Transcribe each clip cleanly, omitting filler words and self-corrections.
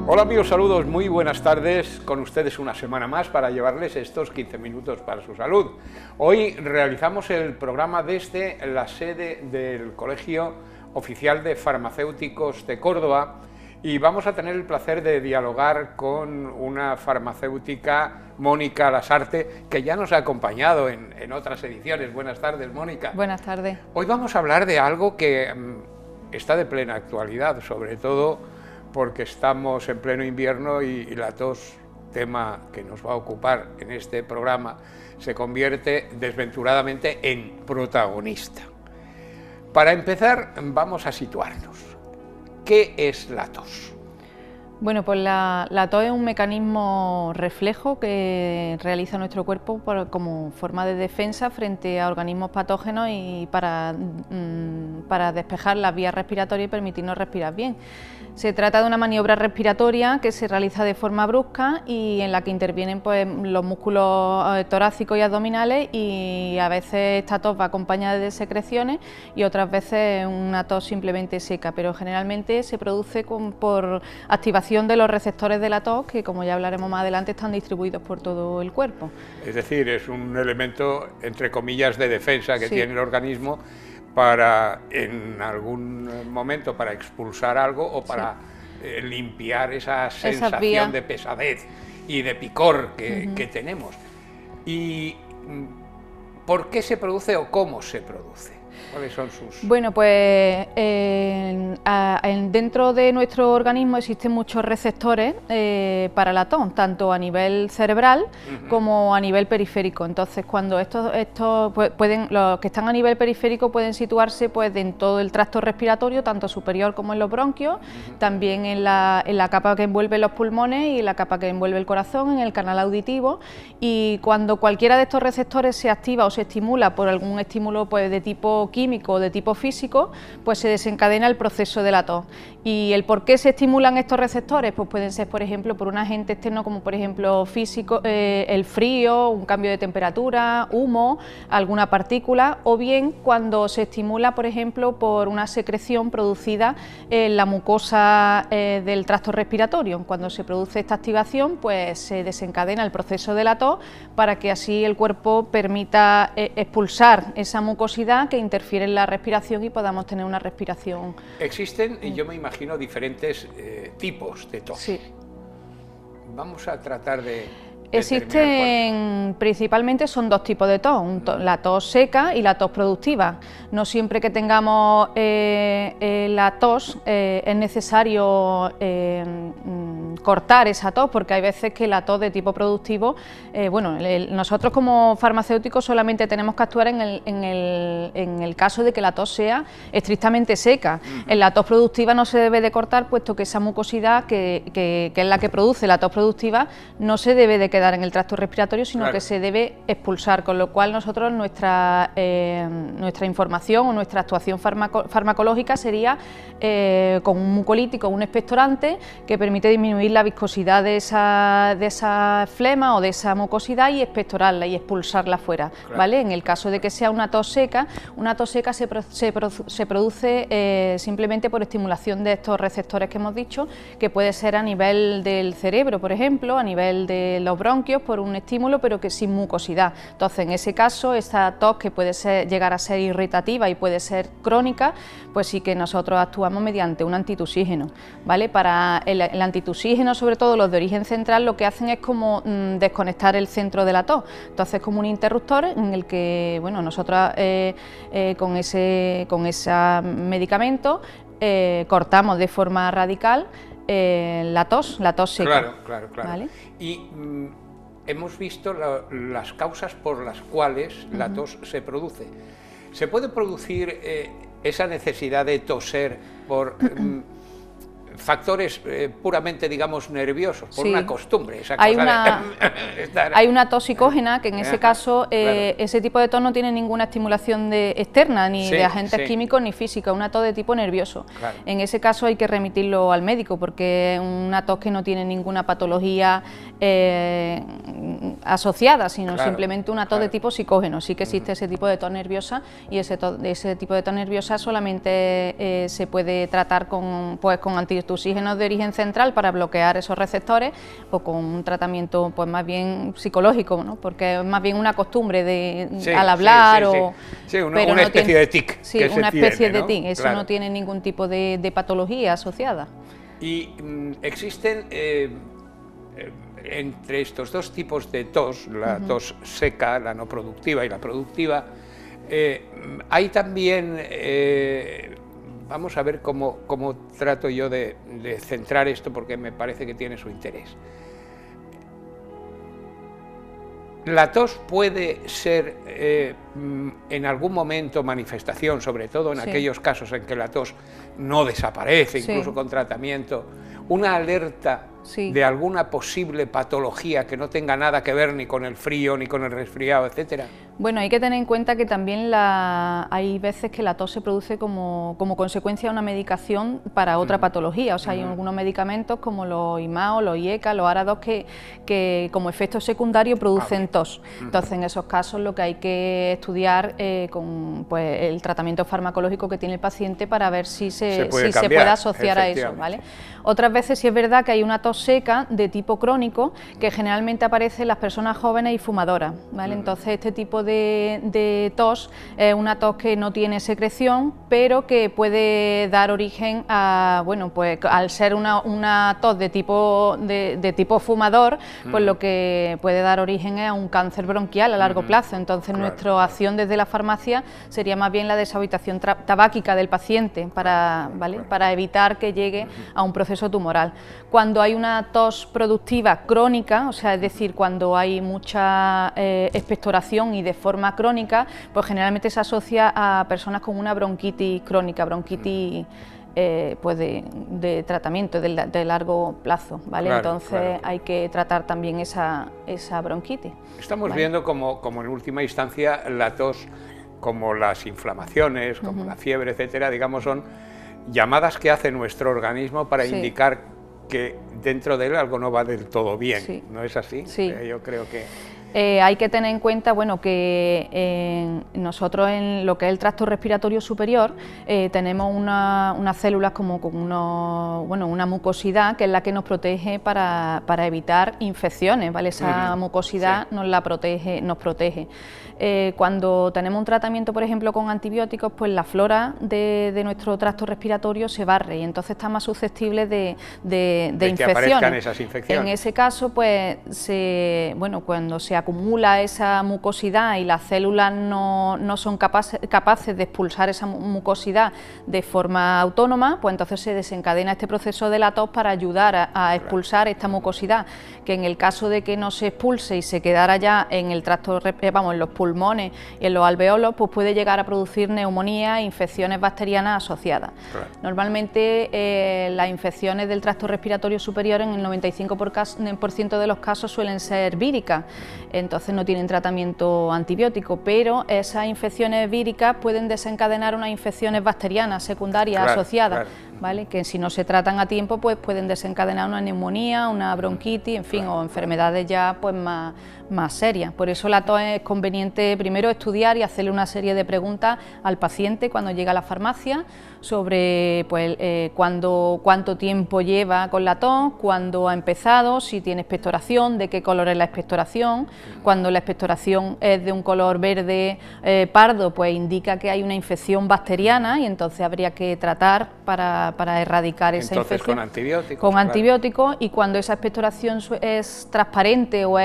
Hola amigos, saludos, muy buenas tardes, con ustedes una semana más para llevarles estos 15 minutos para su salud. Hoy realizamos el programa desde la sede del Colegio Oficial de Farmacéuticos de Córdoba y vamos a tener el placer de dialogar con una farmacéutica, Mónica Lasarte, que ya nos ha acompañado en otras ediciones. Buenas tardes, Mónica. Buenas tardes. Hoy vamos a hablar de algo que está de plena actualidad, sobre todo porque estamos en pleno invierno y la tos, tema que nos va a ocupar en este programa, se convierte desventuradamente en protagonista. Para empezar, vamos a situarnos. ¿Qué es la tos? Bueno, pues la tos es un mecanismo reflejo que realiza nuestro cuerpo como forma de defensa frente a organismos patógenos y para despejar las vías respiratorias y permitirnos respirar bien. Se trata de una maniobra respiratoria que se realiza de forma brusca y en la que intervienen pues, los músculos torácicos y abdominales, y a veces esta tos va acompañada de secreciones y otras veces una tos simplemente seca, pero generalmente se produce por activación de los receptores de la tos, que como ya hablaremos más adelante están distribuidos por todo el cuerpo. Es decir, es un elemento entre comillas de defensa que tiene el organismo para en algún momento para expulsar algo o para limpiar esa sensación de pesadez y de picor que tenemos. ¿Y por qué se produce o cómo se produce? ¿Cuáles son sus...? Bueno, pues dentro de nuestro organismo existen muchos receptores para la tos, tanto a nivel cerebral como a nivel periférico. Entonces, cuando estos los que están a nivel periférico pueden situarse pues en todo el tracto respiratorio, tanto superior como en los bronquios, también en la capa que envuelve los pulmones y en la capa que envuelve el corazón, en el canal auditivo, y cuando cualquiera de estos receptores se activa o se estimula por algún estímulo pues de tipo químico o de tipo físico, pues se desencadena el proceso de la tos. ¿Y el por qué se estimulan estos receptores? Pues pueden ser, por ejemplo, por un agente externo como por ejemplo físico, el frío, un cambio de temperatura, humo, alguna partícula, o bien cuando se estimula, por ejemplo, por una secreción producida en la mucosa del tracto respiratorio. Cuando se produce esta activación, pues se desencadena el proceso de la tos para que así el cuerpo permita expulsar esa mucosidad que interfiere en la respiración y podamos tener una respiración. Existen, y yo me imagino, diferentes tipos de tos. Sí. Vamos a tratar de... Existen, principalmente son dos tipos de tos, la tos seca y la tos productiva. No siempre que tengamos la tos es necesario cortar esa tos, porque hay veces que la tos de tipo productivo, nosotros como farmacéuticos solamente tenemos que actuar en el caso de que la tos sea estrictamente seca. En la tos productiva no se debe de cortar, puesto que esa mucosidad que es la que produce la tos productiva no se debe de quedar en el tracto respiratorio, sino que se debe expulsar, con lo cual nosotros nuestra información o nuestra actuación farmacológica sería con un mucolítico, un expectorante que permite disminuir la viscosidad de esa flema o de esa mucosidad y expectorarla y expulsarla fuera, ¿vale? En el caso de que sea una tos seca se produce simplemente por estimulación de estos receptores que hemos dicho, que puede ser a nivel del cerebro, por ejemplo, a nivel de los bronquios, por un estímulo, pero que sin mucosidad. Entonces, en ese caso, esta tos, que puede llegar a ser irritativa y puede ser crónica, pues sí que nosotros actuamos mediante un antitusígeno, ¿vale? Para el antitusígeno, sobre todo los de origen central, lo que hacen es como desconectar el centro de la tos. Entonces, como un interruptor en el que, bueno, nosotros con ese medicamento cortamos de forma radical la tos seca. Claro. ¿Vale? Y hemos visto las causas por las cuales la tos se produce. ¿Se puede producir esa necesidad de toser por factores puramente, digamos, nerviosos, por sí. una costumbre. Esa hay, cosa hay una tos psicógena que en ese caso, claro, ese tipo de tos no tiene ninguna estimulación externa, ni de agentes químicos ni físicos, una tos de tipo nervioso. Claro. En ese caso hay que remitirlo al médico porque es una tos que no tiene ninguna patología asociada, sino simplemente una tos de tipo psicógeno. Sí que existe ese tipo de tos nerviosa y ese tipo de tos nerviosa solamente se puede tratar con antitusígenos de origen central para bloquear esos receptores o con un tratamiento pues más bien psicológico, ¿no? Porque es más bien una costumbre de al hablar una especie de tic. Sí, una especie de tic, eso no tiene ningún tipo de patología asociada. Y existen entre estos dos tipos de tos, la tos seca, la no productiva y la productiva, hay también, vamos a ver cómo trato yo de centrar esto porque me parece que tiene su interés. La tos puede ser en algún momento manifestación, sobre todo en aquellos casos en que la tos no desaparece, incluso con tratamiento, una alerta de alguna posible patología que no tenga nada que ver ni con el frío, ni con el resfriado, etcétera. Bueno, hay que tener en cuenta que también hay veces que la tos se produce como consecuencia de una medicación para otra patología. O sea, hay algunos medicamentos como los IMAO, los IECA, los ARA2 que como efecto secundario producen tos. Entonces, en esos casos lo que hay que estudiar con pues, el tratamiento farmacológico que tiene el paciente para ver si se puede asociar a eso, ¿vale? Otras veces sí es verdad que hay una tos seca de tipo crónico que generalmente aparece en las personas jóvenes y fumadoras, ¿vale? Entonces este tipo de tos es una tos que no tiene secreción, pero que puede dar origen a, bueno, pues al ser una tos de tipo fumador, pues lo que puede dar origen es a un cáncer bronquial a largo plazo. Entonces nuestra acción desde la farmacia sería más bien la deshabitación tabáquica del paciente para evitar que llegue a un proceso tumoral. Cuando hay una tos productiva crónica, o sea, es decir, cuando hay mucha expectoración y de forma crónica, pues generalmente se asocia a personas con una bronquitis crónica, bronquitis pues de tratamiento de largo plazo, ¿vale? Entonces hay que tratar también esa bronquitis. Estamos viendo como en última instancia la tos, como las inflamaciones, como la fiebre, etcétera, digamos, son llamadas que hace nuestro organismo para indicar que dentro de él algo no va del todo bien, ¿no es así? Yo creo que... hay que tener en cuenta, bueno, que nosotros en lo que es el tracto respiratorio superior tenemos unas células como con una mucosidad que es la que nos protege para evitar infecciones, ¿vale? Esa mucosidad nos protege. Cuando tenemos un tratamiento, por ejemplo, con antibióticos, pues la flora de nuestro tracto respiratorio se barre y entonces está más susceptible de infecciones. Que aparezcan esas infecciones. En ese caso, pues cuando se acumula esa mucosidad y las células no son capaces de expulsar esa mucosidad de forma autónoma, pues entonces se desencadena este proceso de la tos para ayudar a expulsar esta mucosidad, que en el caso de que no se expulse y se quedara ya en el tracto, en los pulmones y en los alveolos, pues puede llegar a producir neumonía e infecciones bacterianas asociadas. Normalmente las infecciones del tracto respiratorio superior en el 95% de los casos suelen ser víricas, entonces no tienen tratamiento antibiótico, pero esas infecciones víricas pueden desencadenar unas infecciones bacterianas secundarias asociadas, ¿vale? Que si no se tratan a tiempo pues pueden desencadenar una neumonía, una bronquitis, en fin, o enfermedades ya pues más serias. Por eso la tos es conveniente primero estudiar y hacerle una serie de preguntas al paciente cuando llega a la farmacia sobre pues, cuánto tiempo lleva con la tos, cuándo ha empezado, si tiene expectoración, de qué color es la expectoración. Cuando la expectoración es de un color verde pardo, pues indica que hay una infección bacteriana y entonces habría que tratar para erradicar esa infección. Con antibióticos. Con antibióticos, y cuando esa expectoración es transparente o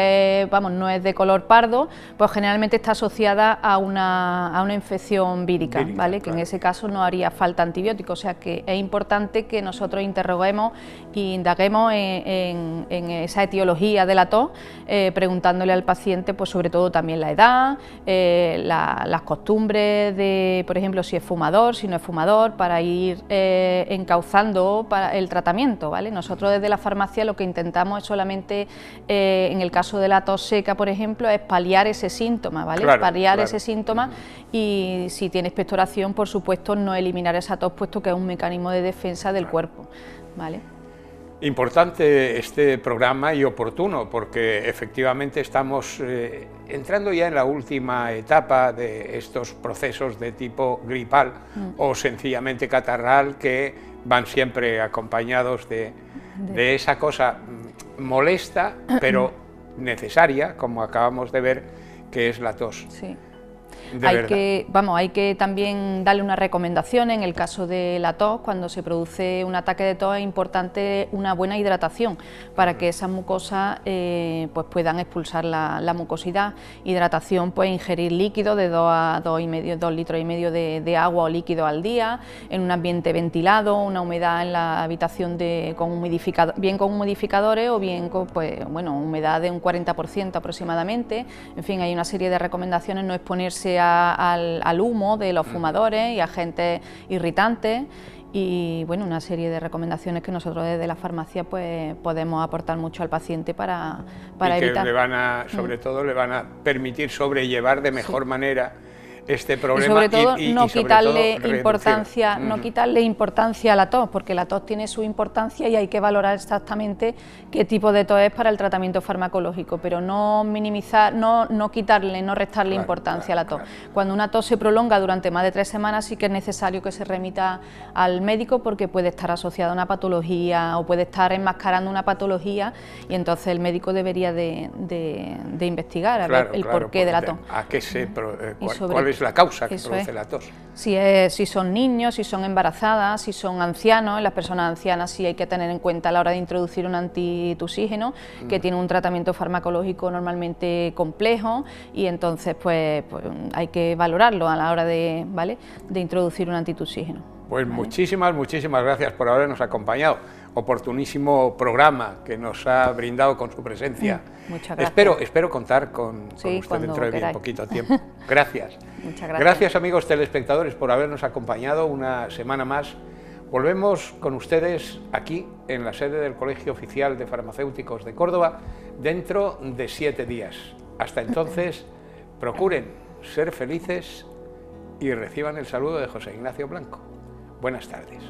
no es de color pardo, pues generalmente está asociada a una infección vírica, ¿vale? Que en ese caso no haría falta antibiótico, o sea que es importante que nosotros interroguemos e indaguemos en esa etiología de la tos, preguntándole al paciente pues sobre todo también la edad, las costumbres de, por ejemplo, si es fumador, si no es fumador, para ir encauzando para el tratamiento, ¿vale? Nosotros desde la farmacia lo que intentamos es solamente, en el caso de la tos seca, por ejemplo, es paliar ese síntoma, ¿vale? Claro, paliar claro. ese síntoma, y si tiene expectoración, por supuesto, no eliminar esa tos, puesto que es un mecanismo de defensa del cuerpo, ¿vale? Importante este programa y oportuno, porque efectivamente estamos entrando ya en la última etapa de estos procesos de tipo gripal o sencillamente catarral, que van siempre acompañados de esa cosa molesta pero necesaria, como acabamos de ver, que es la tos. Sí. Hay que también darle una recomendación en el caso de la tos. Cuando se produce un ataque de tos es importante una buena hidratación para que esas mucosas pues puedan expulsar la mucosidad. Hidratación, pues ingerir líquido de 2 a 2,5 litros de agua o líquido al día, en un ambiente ventilado, una humedad en la habitación con humidificadores o bien con humedad de un 40% aproximadamente. En fin, hay una serie de recomendaciones: no exponerse al humo de los fumadores y agentes irritantes, y bueno, una serie de recomendaciones que nosotros desde la farmacia pues podemos aportar mucho al paciente para evitar. Que le van a, sobre todo, le van a permitir sobrellevar de mejor manera este problema, y sobre todo no quitarle importancia a la tos, porque la tos tiene su importancia y hay que valorar exactamente qué tipo de tos es para el tratamiento farmacológico, pero no minimizar, no restarle importancia a la tos. Cuando una tos se prolonga durante más de 3 semanas, sí que es necesario que se remita al médico, porque puede estar asociada a una patología o puede estar enmascarando una patología, y entonces el médico debería de investigar a ver el porqué de la tos. ¿A qué cuál es la causa que produce la tos? Si son niños, si son embarazadas, si son ancianos. En las personas ancianas sí hay que tener en cuenta a la hora de introducir un antitusígeno, que tiene un tratamiento farmacológico normalmente complejo, y entonces pues hay que valorarlo a la hora de introducir un antitusígeno. Pues muchísimas gracias por habernos acompañado. Oportunísimo programa que nos ha brindado con su presencia. Muchas gracias. Espero contar con usted dentro de bien poquito tiempo. Gracias. Muchas gracias. Gracias, amigos telespectadores, por habernos acompañado una semana más. Volvemos con ustedes aquí en la sede del Colegio Oficial de Farmacéuticos de Córdoba dentro de 7 días. Hasta entonces, procuren ser felices y reciban el saludo de José Ignacio Blanco. Buenas tardes.